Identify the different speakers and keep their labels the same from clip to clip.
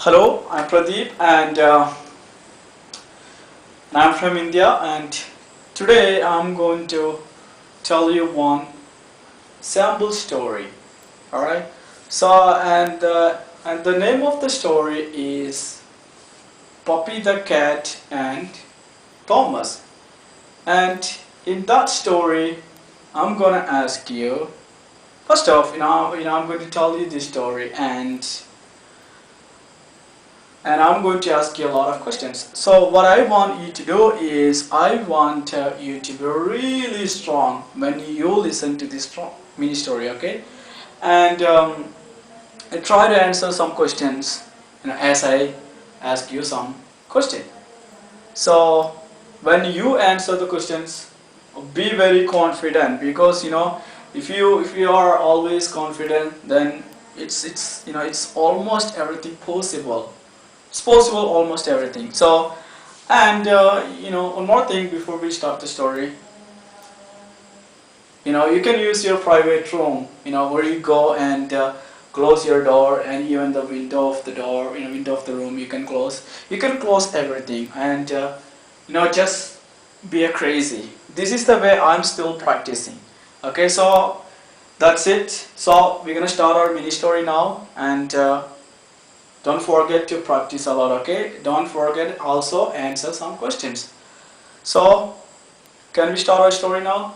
Speaker 1: Hello, I'm Pradeep and I'm from India, and today I'm going to tell you one sample story. Alright, so and the name of the story is Puppy the Cat and Thomas. And in that story I'm gonna ask you, first off, I'm going to tell you this story, and I'm going to ask you a lot of questions. So what I want you to do is I want you to be really strong when you listen to this mini story, okay? And try to answer some questions, as I ask you some question. So when you answer the questions, be very confident, because if you are always confident, then it's almost everything possible. It's possible, almost everything. So, and one more thing before we start the story. You can use your private room, where you go and close your door, and even the window of the door, window of the room you can close. You can close everything, and just be a crazy. This is the way I'm still practicing. Okay, so that's it. So we're gonna start our mini story now, and don't forget to practice a lot, okay? Don't forget also answer some questions. So, can we start our story now?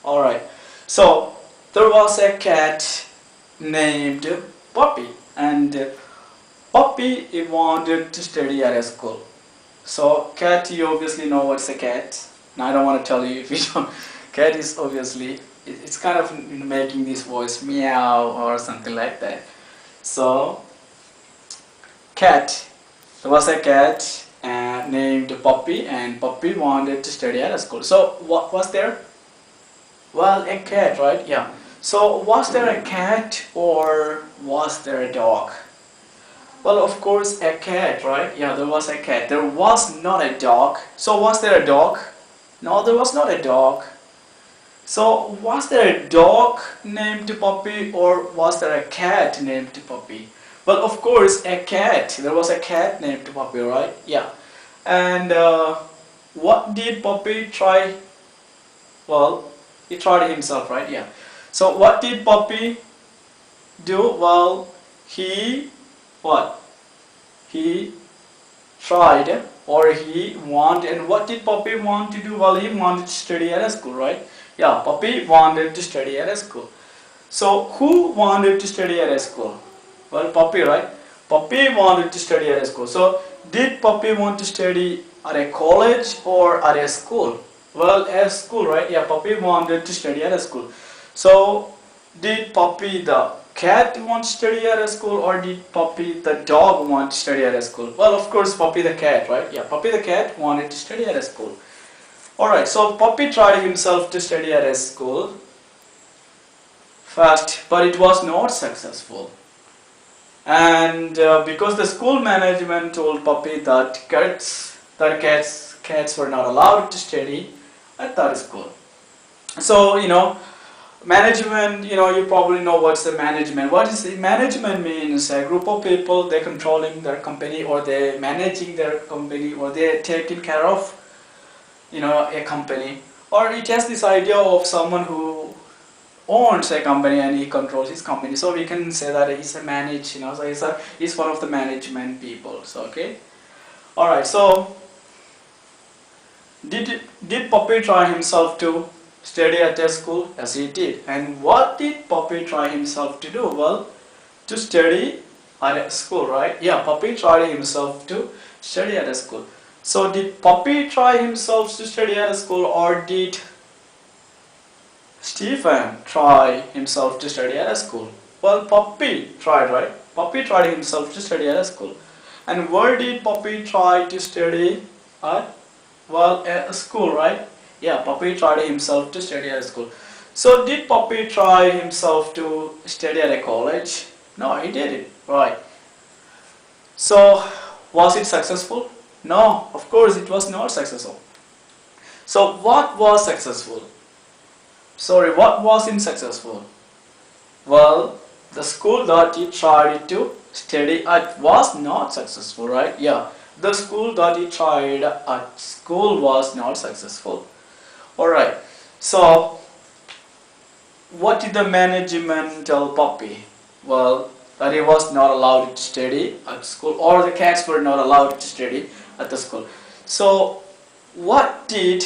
Speaker 1: Alright. So, there was a cat named Puppy, and Puppy wanted to study at a school. So, cat, you obviously know what's a cat. Now, I don't want to tell you if you don't. Cat is obviously, it's kind of making this voice meow or something like that. So, cat. There was a cat named Puppy, and Puppy wanted to study at a school. So what was there? Well, a cat, right? Yeah. So was there a cat or was there a dog? Well, of course a cat, right? Yeah, there was a cat. There was not a dog. So was there a dog? No, there was not a dog. So was there a dog named Puppy or was there a cat named Puppy? Well, of course, a cat. There was a cat named Puppy, right? Yeah. And what did Puppy try? Well, he tried himself, right? Yeah. So what did Puppy do? Well, what? He tried, or he wanted. And what did Puppy want to do? Well, he wanted to study at a school, right? Yeah, Puppy wanted to study at a school. So who wanted to study at a school? Well, Puppy, right? Puppy wanted to study at a school. So, did Puppy want to study at a college or at a school? Well, at a school, right? Yeah, Puppy wanted to study at a school. So, did Puppy the cat want to study at a school, or did Puppy the dog want to study at a school? Well, of course, Puppy the cat, right? Yeah, Puppy the cat wanted to study at a school. Alright, so Puppy tried himself to study at a school first, but it was not successful. And because the school management told Puppy that cats were not allowed to study at that school. So management, you probably know what's the management. What is the management means? A group of people, they're controlling their company, or they're managing their company, or they're taking care of a company, or it has this idea of someone who owns a company and he controls his company. So we can say that he's so he's one of the management people. So okay, all right. So did Puppy try himself to study at a school? Yes, he did. And what did Puppy try himself to do? Well, to study at a school, right? Yeah, Puppy tried himself to study at a school. So did Puppy try himself to study at a school, or did Stephen tried himself to study at a school? Well, Puppy tried, right? Puppy tried himself to study at a school. And where did Puppy try to study at? Well, at a school, right? Yeah, Puppy tried himself to study at a school. So did Puppy try himself to study at a college? No, he didn't, right? So was it successful? No, of course it was not successful. So what was successful? Sorry, what wasn't successful? Well, the school that he tried to study at was not successful, right? Yeah, the school that he tried at school was not successful. Alright, so what did the management tell Poppy? Well, that he was not allowed to study at school, or the cats were not allowed to study at the school. So what did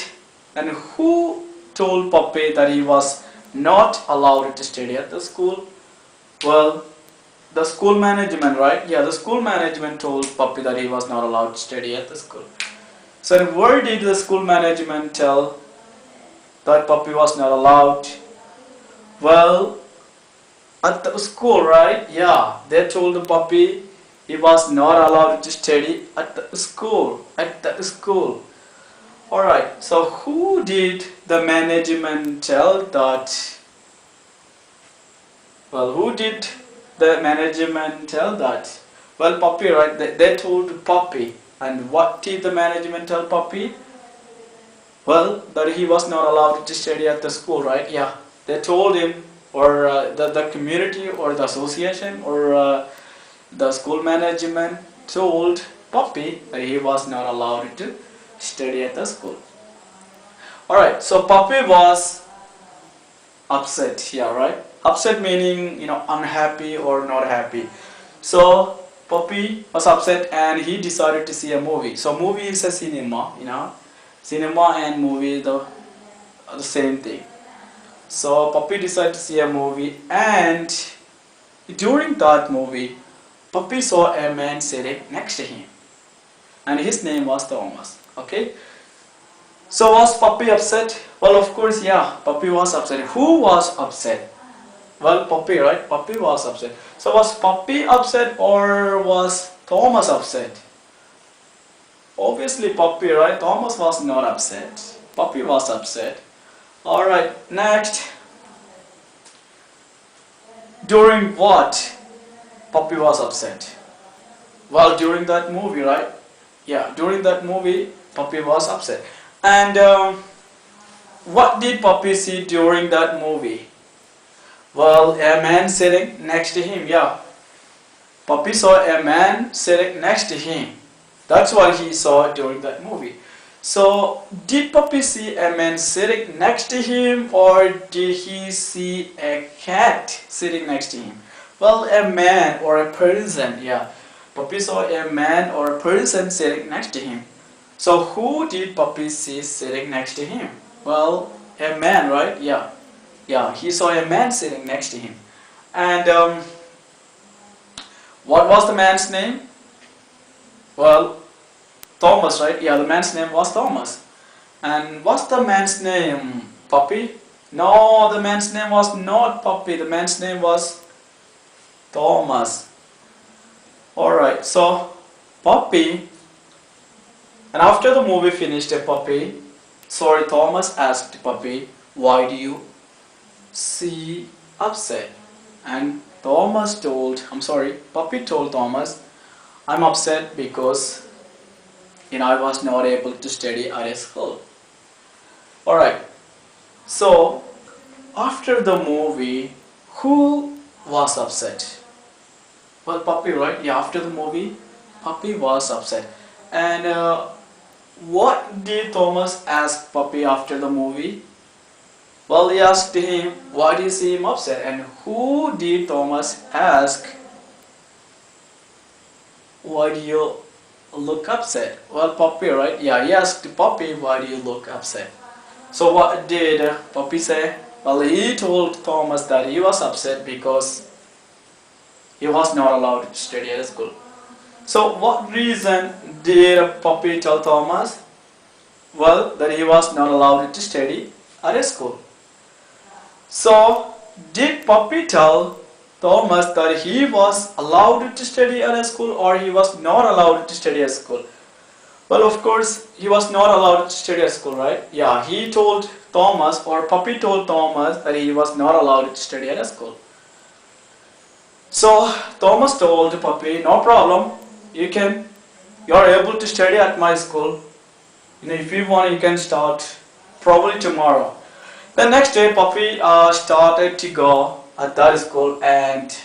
Speaker 1: and who told Poppy that he was not allowed to study at the school? Well, the school management, right? Yeah, the school management told Poppy that he was not allowed to study at the school. So where did the school management tell that Poppy was not allowed? Well, at the school, right? Yeah, they told the Poppy he was not allowed to study at the school. At the school. Alright, so who did the management tell that? Well, who did the management tell that? Well, Poppy, right? They told Poppy. And what did the management tell Poppy? Well, that he was not allowed to study at the school, right? Yeah, they told him, or the community or the association or the school management told Poppy that he was not allowed to study at the school. Alright, so Poppy was upset, yeah, right? Upset meaning, unhappy or not happy. So Poppy was upset and he decided to see a movie. So movie is a cinema, cinema and movie are the same thing. So Poppy decided to see a movie, and during that movie, Poppy saw a man sitting next to him, and his name was Thomas. Okay. So was Poppy upset? Well, of course, yeah, Poppy was upset. Who was upset? Well, Poppy, right? Poppy was upset. So was Poppy upset or was Thomas upset? Obviously Poppy, right? Thomas was not upset. Poppy was upset. Alright, next. During what Poppy was upset? Well, during that movie, right? Yeah, during that movie, Poppy was upset. And what did Poppy see during that movie? Well, a man sitting next to him, yeah. Poppy saw a man sitting next to him. That's what he saw during that movie. So, did Poppy see a man sitting next to him, or did he see a cat sitting next to him? Well, a man or a person, yeah. Poppy saw a man or a person sitting next to him. So, who did Poppy see sitting next to him? Well, a man, right? Yeah. Yeah, he saw a man sitting next to him. And what was the man's name? Well, Thomas, right? Yeah, the man's name was Thomas. And what's the man's name? Poppy? No, the man's name was not Poppy. The man's name was Thomas. Alright, so Poppy, and after the movie finished, Thomas asked Poppy, why do you see upset? And Poppy told Thomas, I'm upset because I was not able to study at a school. Alright, so after the movie, who was upset? Well, Poppy, right? Yeah, after the movie, Poppy was upset. And what did Thomas ask Poppy after the movie? Well, he asked him, why do you see him upset? And who did Thomas ask, why do you look upset? Well, Poppy, right? Yeah, he asked Poppy, why do you look upset? So what did Poppy say? Well, he told Thomas that he was upset because he was not allowed to study at school. So what reason did Poppy tell Thomas? Well, that he was not allowed to study at a school. So did Poppy tell Thomas that he was allowed to study at a school, or he was not allowed to study at school? Well, of course, he was not allowed to study at school, right? Yeah, he told Thomas, or Poppy told Thomas, that he was not allowed to study at a school. So Thomas told Poppy, no problem, you're able to study at my school. If you want, you can start probably tomorrow. The next day, Poppy started to go at that school, and